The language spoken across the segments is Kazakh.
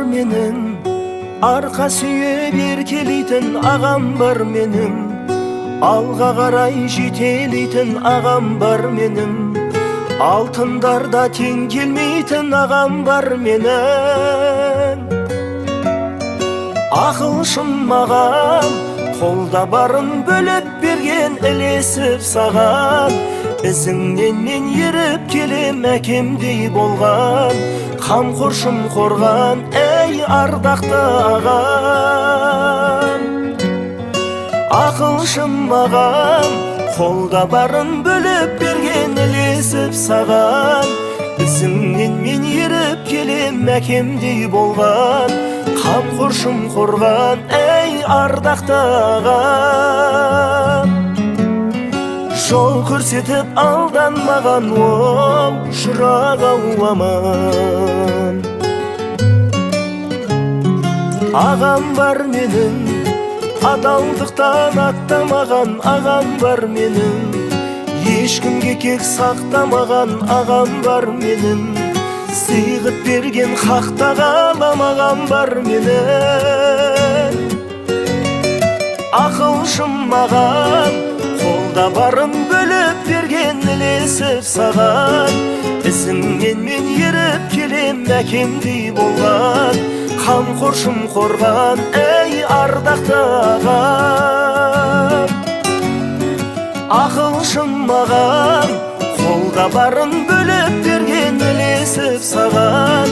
menin, arka sүйep erkelейтін ағам бар менің, алға қарай жетелейтін ағам бар менің, алтындарда тең келмейтін ағам бар менің. Ақылшым маған, қолда барын бөліп берген ілесіп саған, ізіңнен мен еріп келем әкемдей болған, қамқоршым қорған, әй ардақты ағам. Ақылшым маған, қолда барын бөліп берген ілесіп саған, ізіңнен мен еріп келем әкемдей болған, қамқоршым қорған, әй ардақты ағам. Жол көрсетіп алданмаған, оу шырақ-ау аман. Ағам бар менің, адалдықтан аттамаған ағам бар менің, ешкімге кек сақтамаған ағам бар менің, сыйғып берген хақта қаламаған бар менің. Ақылшым маған, қолда барын бөліп берген ілесіп саған, ізіңнен мен еріп келем әкемдей болған, қамқоршым қорған, әй ардақты ағам. Ақылшым маған, қолда барын бөліп берген ілесіп саған,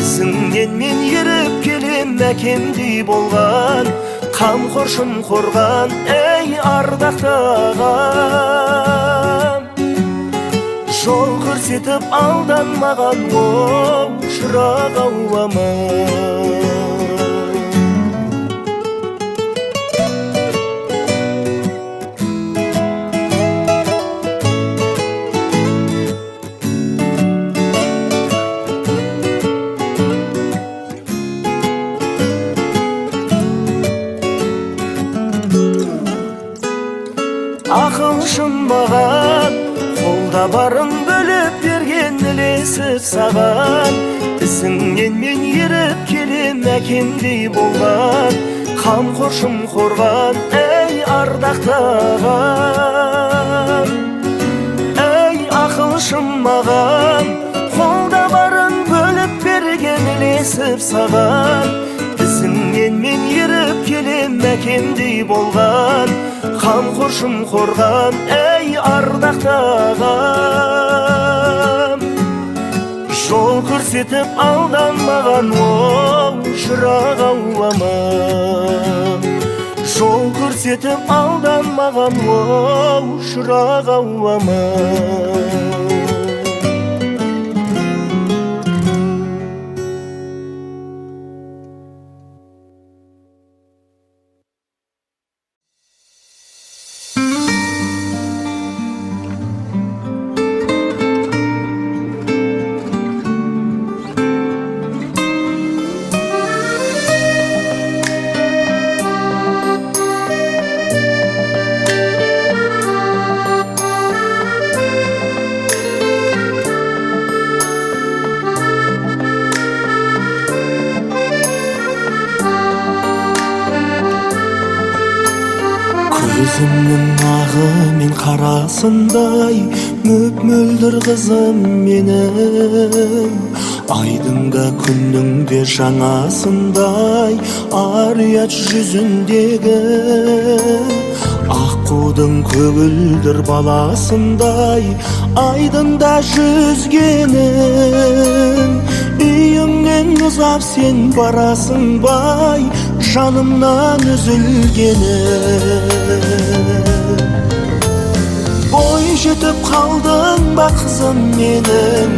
ізіңнен мен еріп келем әкемдей болған, қамқоршым қорған, әй ардақты ағам. Жол көрсетіп алданмаған, оу шырақ-ау аман. Ақылшым маған, қолда барын бөліп берген ілесіп саған, ізіңнен мен еріп келем әкемдей болған, қамқоршым қорған, әй ардақты ағам. Әй ақылшым маған, қолда барын бөліп берген ілесіп саған, ізіңнен мен еріп келем әкемдей болған, қамқоршым қорған, әй ардақты ағам. Жол көрсетіп алданмаған, оу шырақ-ау аман. Жол көрсетіп алданмаған, оу шырақ-ау аман. Көзімнің ағы мен қарасындай, мөп-мөлдір қызым менің, айдыңда күннің де жаңасындай, ар-ұят жүзіндегі аққудың көгілдір баласындай, айдында жүзгенің, үйіңнен ұзап сен барасың бай, жанымнан үзілгенің. Бой жетіп қалдың ба қызым менің,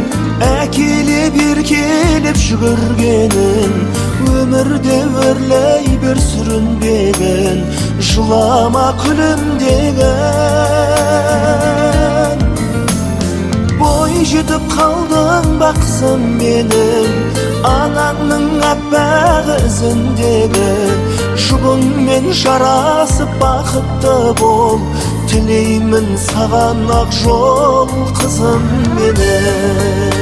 әкелеп еркелеп жүгіргенің, өмірде өрлей бір сүрінбеген, жылама күлімдеген. Бой жетіп қалдың ба қызым менің, анаңның аппақ ізіндегі, жұбыңмен жарасып бақытты бол, тілеймін саған ақ жол қызым менің.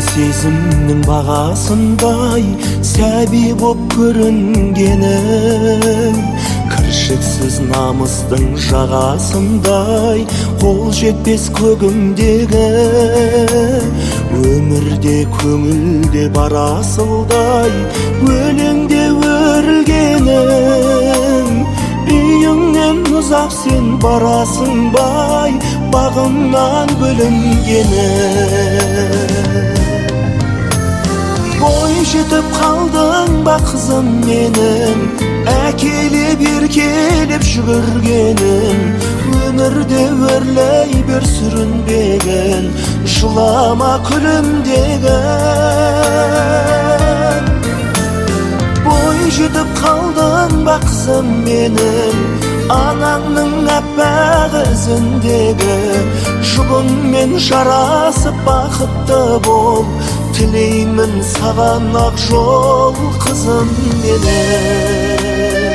сезімнің бағасындай сәби боп көрінгенің, кіршіксіз намыстың жағасындай қол жетпес көгімдегі, өмірде көңілде бар асылдай өлеңде өрілгенің, үйіңнен ұзап сен барасың бай бағымнан бөлінгенің. Бой жетіп қалдың ба қызым менің, әкелеп еркелеп жүгіргенің, өмірде өрлей бер сүрінбеген, жылама күлімдеген. Бой жетіп қалдың ба қызым менің, анаңның әппақ ізіндегі, жұбыңмен жарасып бақытты бол, тілеймін саған ақ жол қызым менің.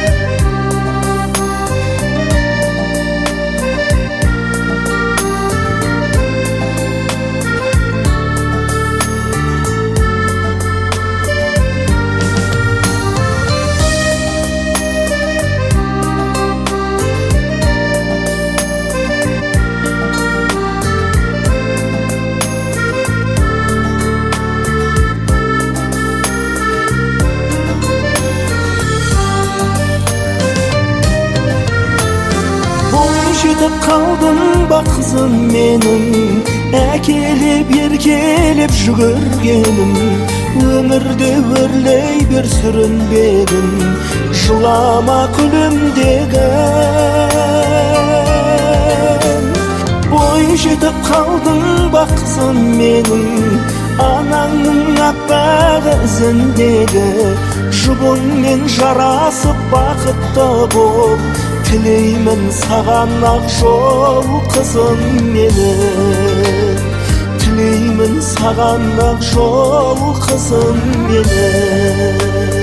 Жетіп қалдың ба қызым менің, әкелеп еркелеп жүгіргенім, өмірде өрлей бер сүрінбегін, жылама күлімдеген. Бой жетіп қалдың ба қызым менің, анаңның әппақ ізіндегі, жұбыңмен жарасып бақытты бол, тілеймін саған ақ жол қызым менің, тілеймін саған ақ жол қызым менің.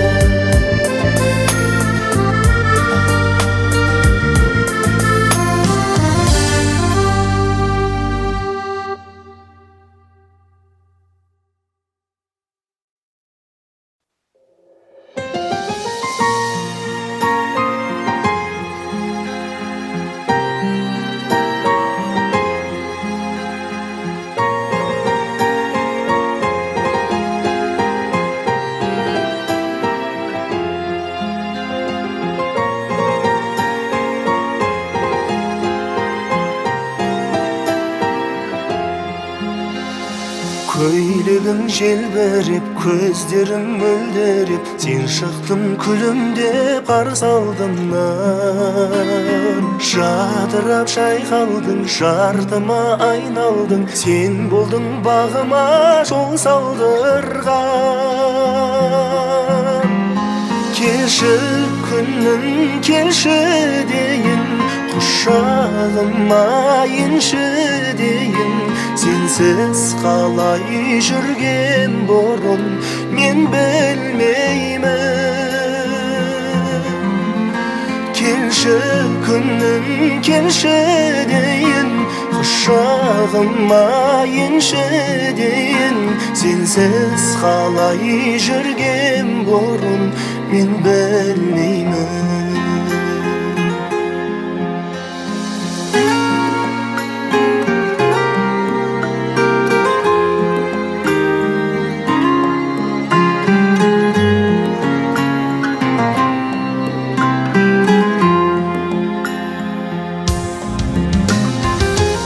Көйлегің желбіреп, көздерің мөлдіреп, сен шықтың күлімдеп қарсы алдымнан. Жадырап жайқалдың, жартыма айналдың, сен болдың бағыма жол салдырған. Келші күнім, келші дейін, құшағыма енші дейін, сенсіз қалай жүрген бұрын мен білмеймін. Келші күнім, келші дейін, құшағыма енші дейін, сенсіз қалай жүрген бұрын мен білмеймін.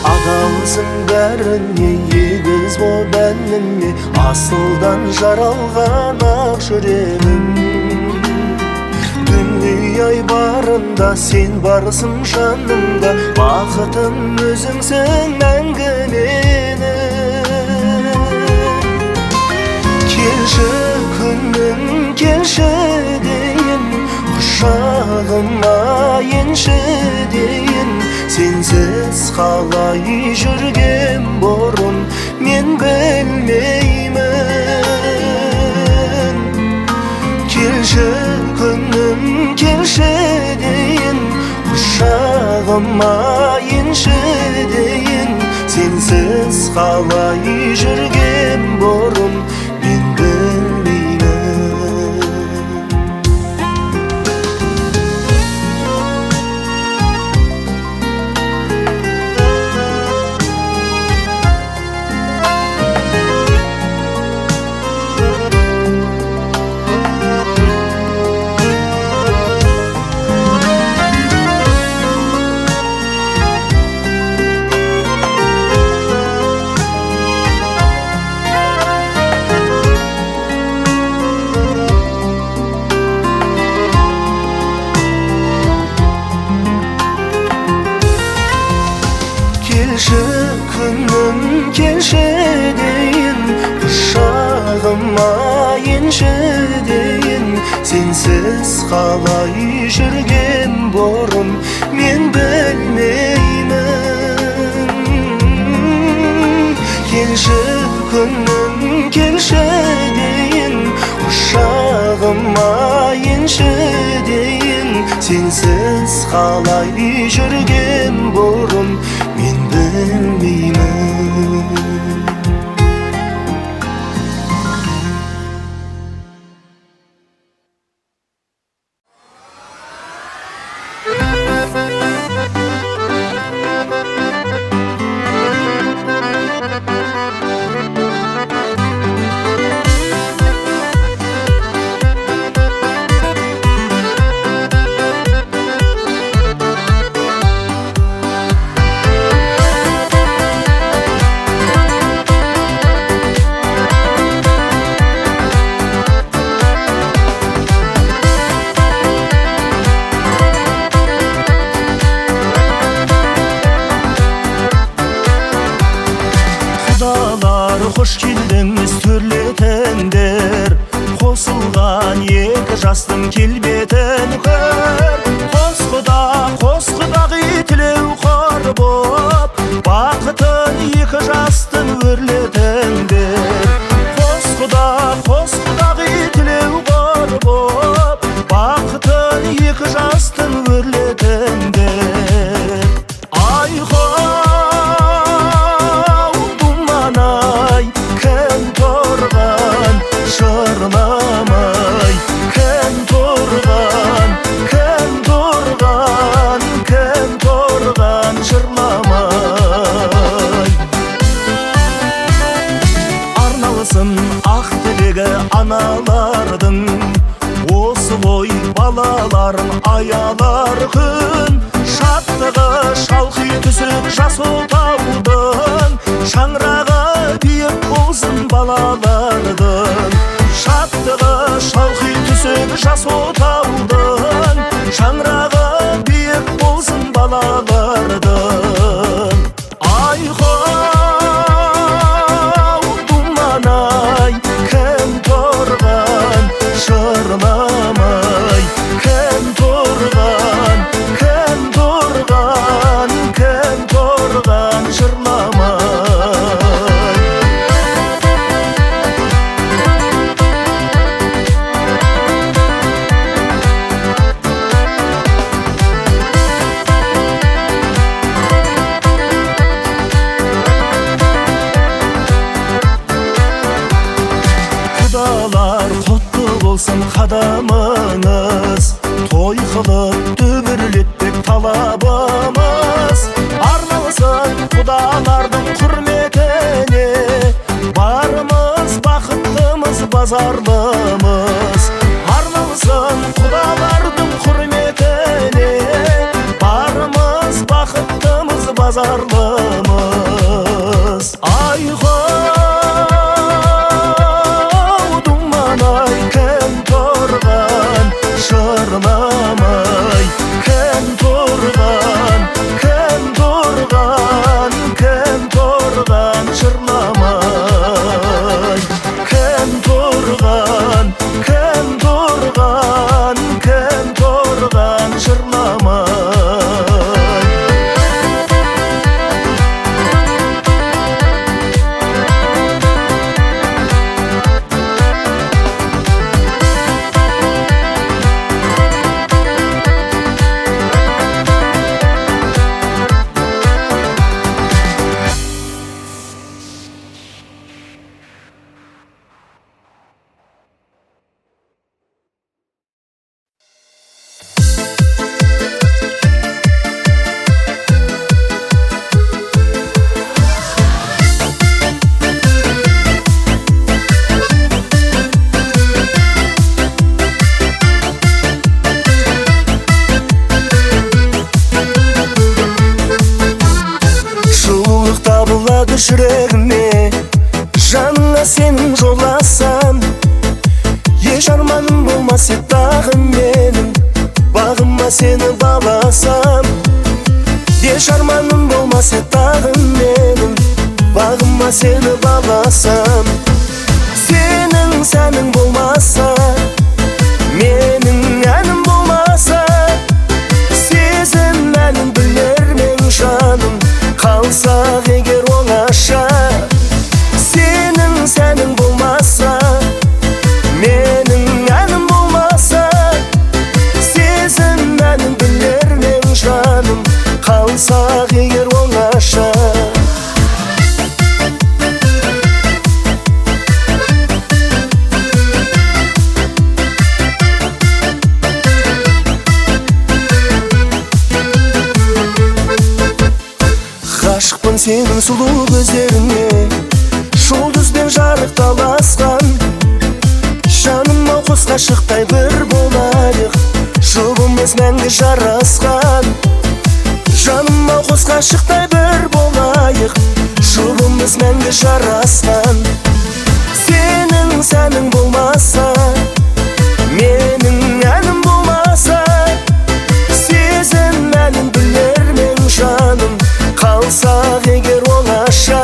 Adalsın bәріне, егіз боп әніңе, асылдан жаралған ақ жүрегім. Дүние барында сен барсың жанымда, бақытым өзіңсің мәңгі менің. Келші күнім, келші дейін, құшағыма енші дейін, сенсіз қалай жүрген бұрын мен білмеймін. Келші күнім, келші дейін, құшағыма енші дейін, сенсіз қалай жүрген бұрын болмайыншы дейін, сенсіз қалай жүрген бұрын мен білмеймін. Келші күнім, келші дейін, құшағыма енші дейін, сенсіз қалай жүрген бұрын мен білмеймін. Хош келдіңіз төрлетіңдер, қосылған екі жастың келбетін көр. Қос құдағи тілеу қор боп, бақытын екі жастың өрлетіңдер. Қос құдағи тілеу қор боп, бақытын екі жастың өрлетіңдер. Шырламай, кім тұрған, жырламай. Арналысын ақ тілегі аналардың, осы ғой балаларын аялар күн. Шаттығы шалқи түсіп жас отаудың, шаңырағы биік болсын балалардың. Шаттығы шалқи түсіп жас отаудың, шаңырағы биік болсын балалардың. Айхау думан-ай, кім тұрған, шырламай, кім тұрған, жырламай. Құдалар құтты болсын қадамыңыз, той қылып дүбірлетпек талабымыз. Арналсын құдалардың құрметіне, барымыз бақыттымыз базарлымыз. Арналсын құдалардың құрметіне, барымыз бақыттымыз базарлымыз. Шырламай, кім тұрған, жырламай. Кім тұрған, жырламай. жүрегіме жаныңа сенің жоласам, еш арманым болмас еді тағы менің бағыма сені баласам. Еш арманым болмас еді тағы менің бағыма сені баласам. Сенің сәнің болмас senin sulu gözlerine Жұлдызбен жарықталасқан Жаныма қос ғашықтай бір болайық Жұбымыз мәңгі жарасқан Жаныма қос ғашықтай бір болайық Жұбымыз мәңгі жарасқан Сенің сәнің болмаса менің әнім болмаса Сезім әнін білермен жаным Қалсақ егер оңаша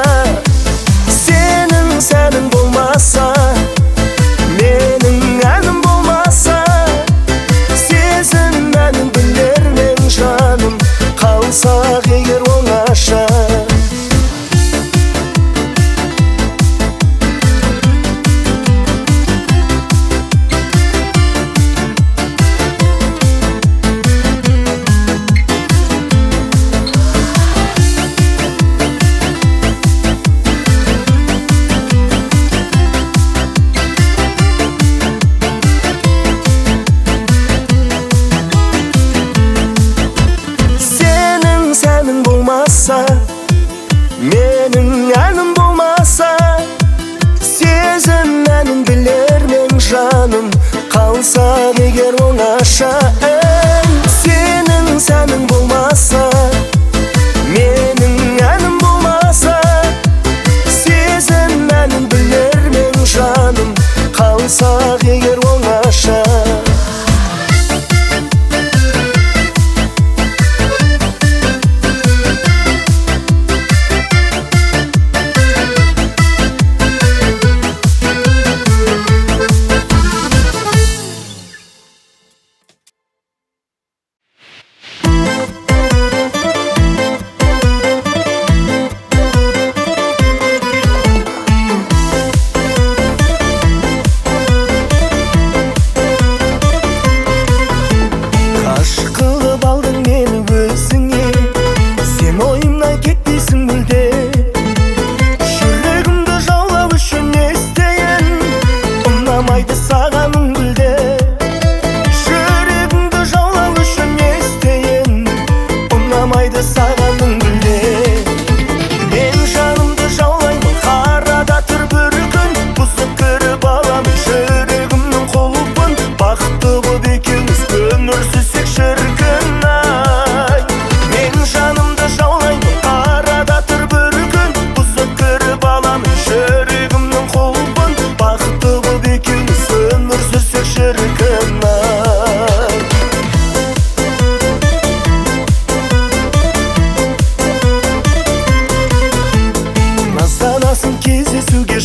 Сенің сәнің болмаса менің әнім болмаса Сезім әнін білермен жаным Қалсақ егер оңаша менің әнім болмаса сезім әнін білермен жаным қалсақ егер оңаша сенің сәнің болмаса менің әнім болмаса сезім әнін білермен жаным қалсақ егер оңаша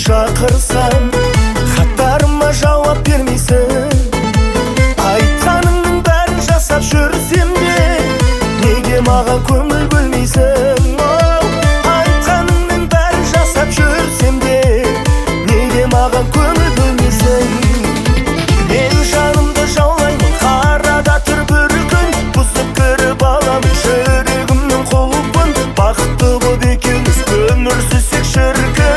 шақырсам хаттарыма жауап бермейсің айтқаныңның бәрін жасап жүрсем де неге маған көңіл бөлмейсің айтқаныңның бәрін жасап жүрсем де неге маған көңіл бөлмейсің мен жанымды жаулаймын қарада тұр бір күн бұзып кіріп аламын жүрегімнің құлпын бақытты боп екеуміз өмір сүрсек шіркін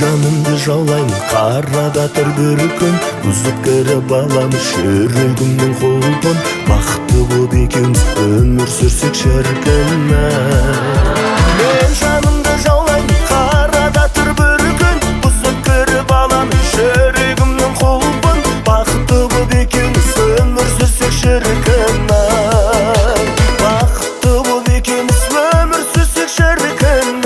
жанымды жаулаймын қарада тұр бір күн бұзып кіріп аламын жүрегімнің құлпын бақытты боп екеуміз өмір сүрсек шіркін мен жанымды жаулаймын қарада тұр бір күн бұзып кіріп аламын жүрегімнің құлпын бақытты боп екеуміз өмір сүрсек шіркін бақытты боп екеуміз өмір сүрсек шіркін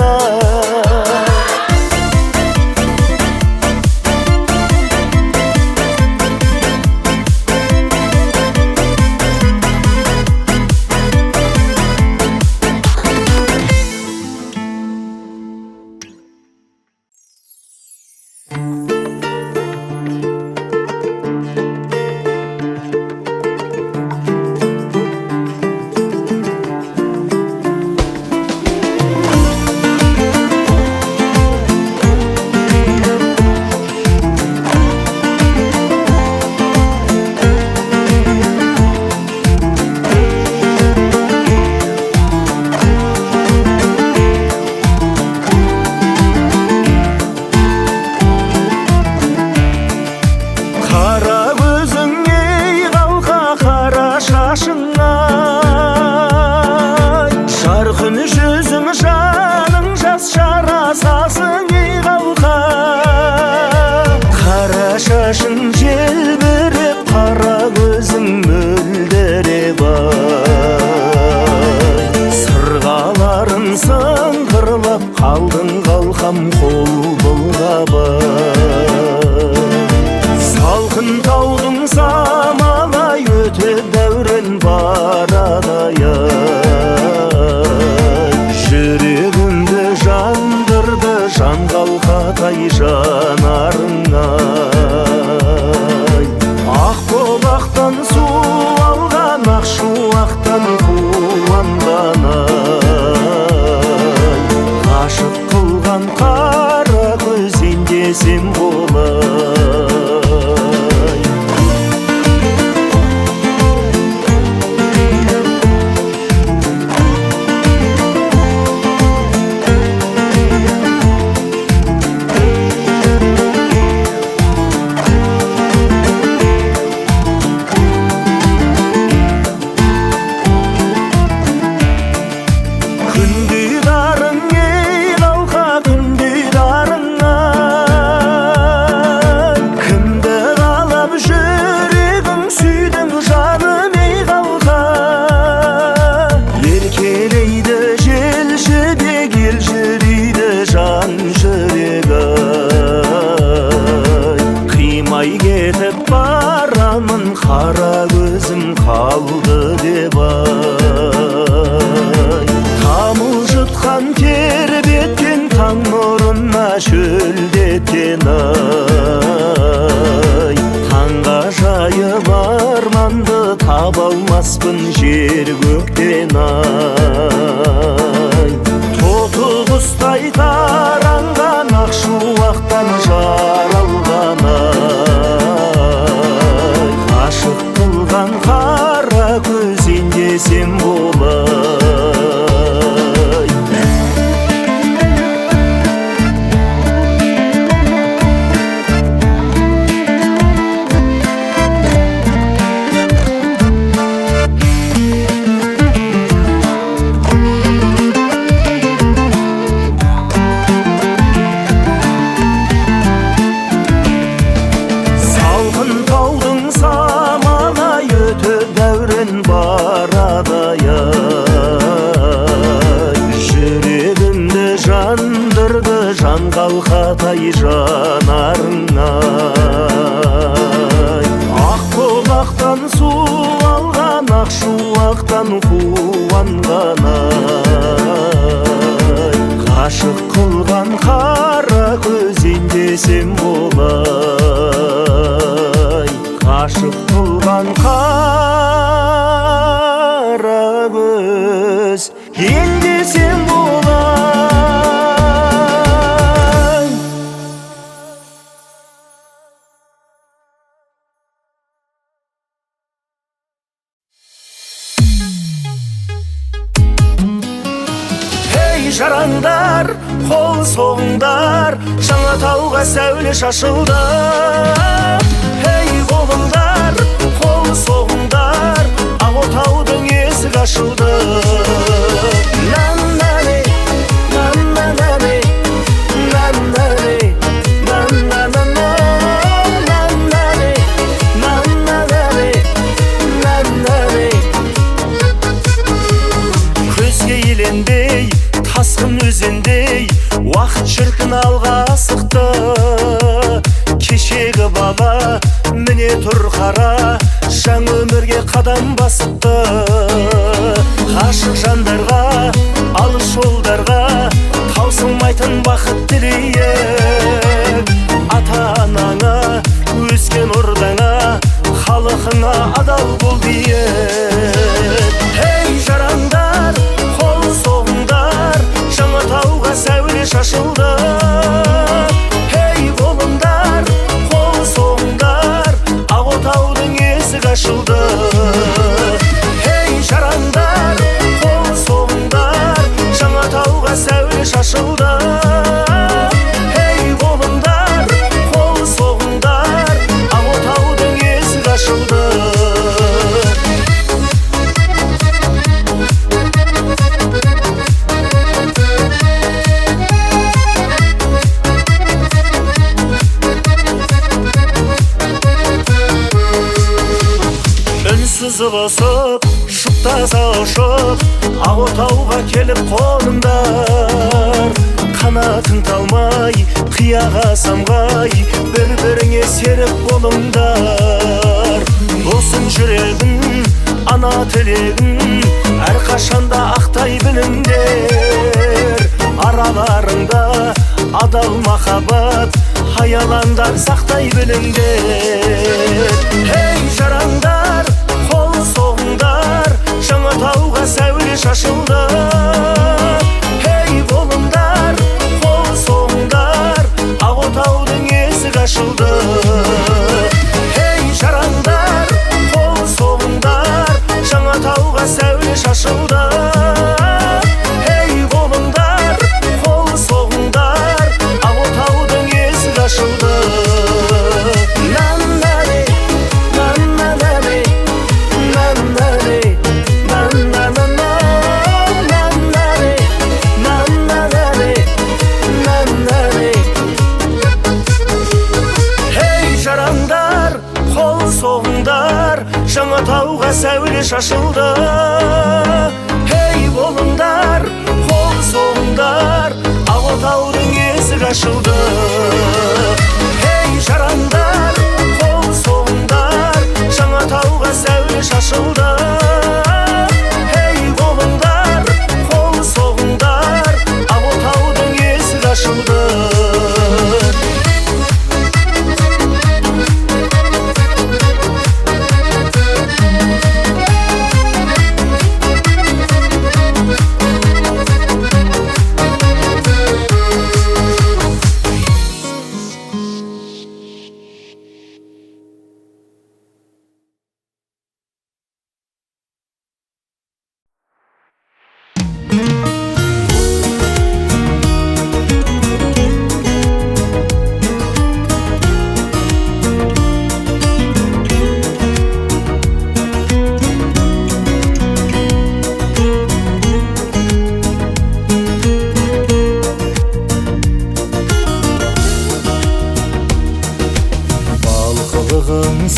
өзің жаның жас жарасасың ей қалқа. Қара шашың желбіреп, қара көзің мөлдіреп сырғаларын сыңғырлап, қалдың қалқам қол бұлғабай. Салқын таудың самалай өтіп дәурен барадай, жүрегімді жандырды жан қалқатай жанарыңа. Ақ бұлақтан су алған, ақ шуақтан қуанған, ғашық қылған қара көзен десем болай. Қара көзім қалды деп тамылжытқан тербеткен таң нұрына шөлдеткен таңға жайып арманды таба алмаспын жер көктен тоты құстай таранған ақ шуақтан жаралған ғашық қылған қара көзен десем болай. Салқын таудың самалай өтіп дәурен барадай, жүрегімді жандырды жан қалқатай жанарыңа. Ақ бұлақтан су алған, ақ шуақтан қуанған, ғашық қылған қара көзен десем болай. Ғашық қылған қара көз ендесем болай. Ей жарандар, қол соғыңдар, жаңа тауға сәуле шашылды. Ей қолыңдар, қол соғыңдар, ақ отаудың есік ашылды. Нан-нане, нан-нане, нан-нане, нан-нане, нан-нане, нан-нане, нан-нане. Көзге еленбей, тасқын өзендей, уақыт шіркін алға асықты. Кешегі бала міне тұр қара, жаңа өмірге қадам басыпты. Ғашық жандарға, алыс жолдарға, таусылмайтын бақыт тілейік. Ата-анаңа, өскен ордаңа, халқыңа адал бол дейік. Ей жарандар, қол соғыңдар, жаңа тауға сәуле шашылды. Ей қолыңдар, қол соғыңдар, ақ отаудың есік ашылды. Ей жарандар, қол соғыңдар, жаңа тауға сәуле шашылды. Ей қолыңдар, қол соғыңдар, ақ отаудың есік ашылды. Жазы қосып шықтаса ұшып ақ отауға келіп қоныңдар. Қанатын талмай қияға самғай бір-біріңе серік болыңдар. Досың жүрегін ана тілегін әрқашанда ақтай біліңдер. Араларыңда адал махаббат аяландар сақтай біліңдер. Ей жарандар, қол соғыңдар, жаңа тауға сәуле шашылды. Ей болыңдар, қол соғыңдар, ақ отаудың есігі ашылды. Ей жарандар, қол соғыңдар, жаңа тауға сәуле шашылды. Ей болыңдар, қол соғыңдар, ақ отаудың есігі ашылды. Жаңа тауға сәуле шашылды. Ей болыңдар, қол соғыңдар, ақ отаудың есігі ашылды. Ей жарандар, қол соғыңдар, жаңа тауға сәуле шашылды. Ей болыңдар, қол соғыңдар, ақ отаудың есігі ашылды.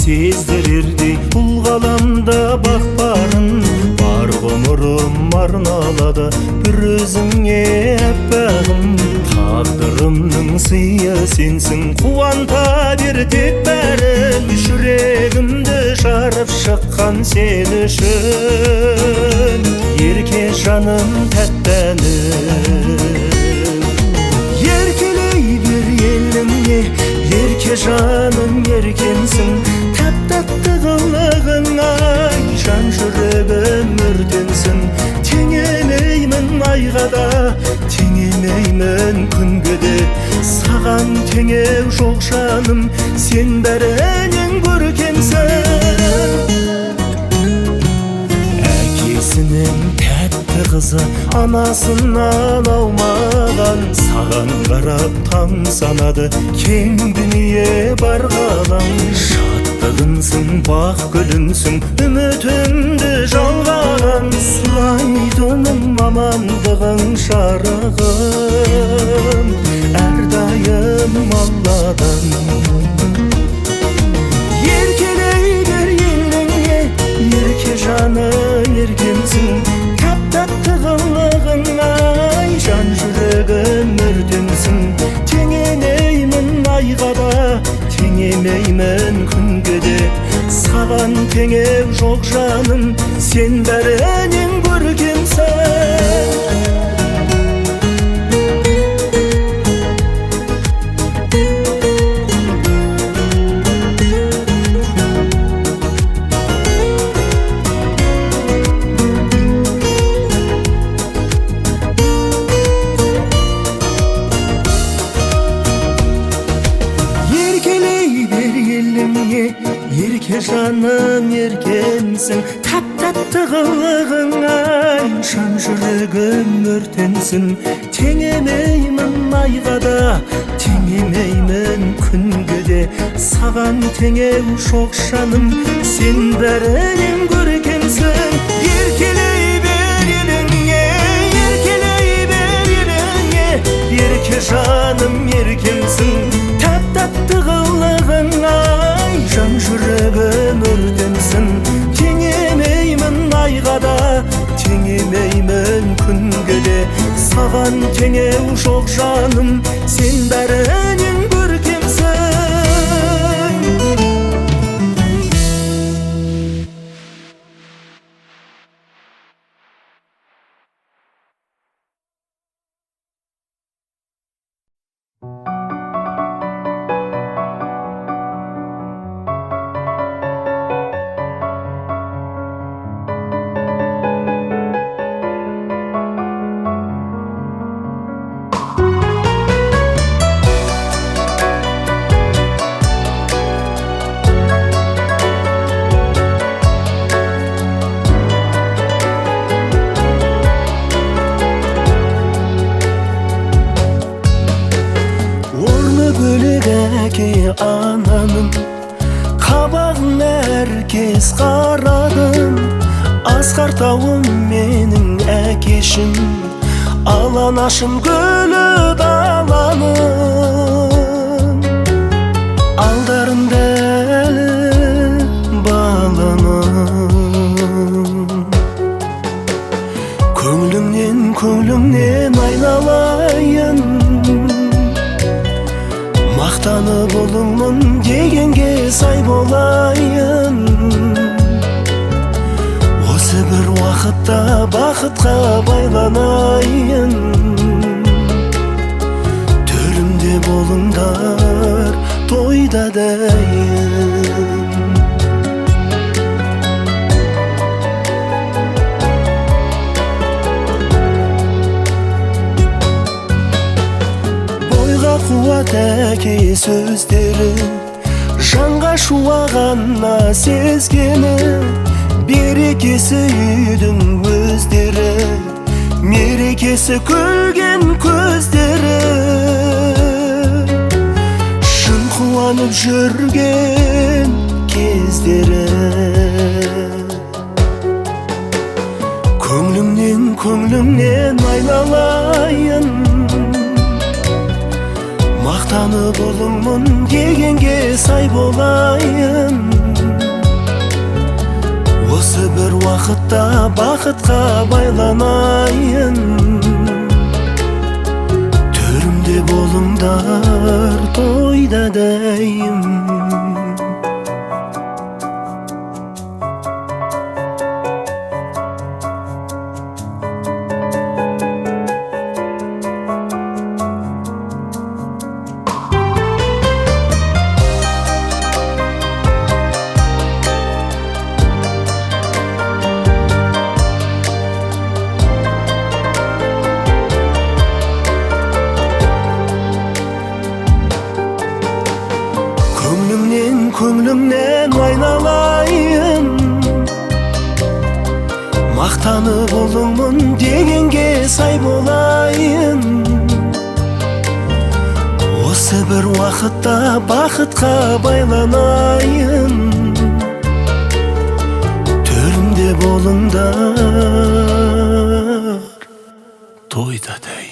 Сездірердей бұл ғаламда бақ барын, бар ғұмырым арналады бір өзіңе әппағым. Тағдырымның сыйы сенсің, қуанта бер тек бәрін, жүрегімді жарып шыққан сен үшін. Ерке жаным тәттәнім, еркелей бер еліңе, ерке жаным еркенсің. Тәп-тәтті қылығыңай жан жүрегім өртенсін. Теңемеймін айға да, теңемеймін күнге де. Саған теңеу жоқ жаным, сен бәрінен көркемсің. Әкесінің тәтті қызы анасынан аумаған, саған қарап таң санады кең дүние бар ғалам. Шаттығынсың, бақ гүлімсің, үмітімді жалған, сұрайтыным амандығың жарығым, әрдайым Алладан. Еркелей бер еліңе, ерке жаны еркемсің. Тәп-тәтті қылығыңай жан жүрегім өртенсін. Теңемеймін айға да, теңемеймін күнге де. Саған теңеу жоқ жаным, сен бәрінен көркемсің. Ерке жаным еркемсің, тәп-тәтті қылығыңай жан жүрегім өртенсін. Теңемеймін айға да, теңемеймін күнге де. Саған теңеу жоқ жаным, сен бәрінен көркемсің. Еркелей бер еліңе, еркелей бер еліңе, ерке жаным еркемсің. Тәп-тәтті қылығыңай жан жүрегім өртенсін. Теңемеймін маған теңеу жоқ жаным, сен бәрінен көркемсің. Бөлек әке ананың қабағын әркез қарадым. Асқар тауым менің әкешім, аланашым гүлі даланың. Алдарында әлі баланың, көңліңнен айналайын. Мақтанып ұлыңмын дегенге сай болайын. Осы бір уақытта бақытқа байланайын. Төрімде болыңдар, тойда дайын. Қуат әке сөздері, жанға шуағанна сезгені. Берекесі үйдің өздері, мерекесі күлген көздері. Шын қуанып жүрген кездері. Көңлімнен айналайын. Мақтанып ұлыңмын дегенге сай болайын. Осы бір уақытта бақытқа байланайын. Төрімде болыңдар, тойда дайым. Көңлімнен айналайын. Мақтанып ұлыңмын дегенге сай болайын. Осы бір уақытта бақытқа байланайын. Төрімде болыңдар, тойда дайын.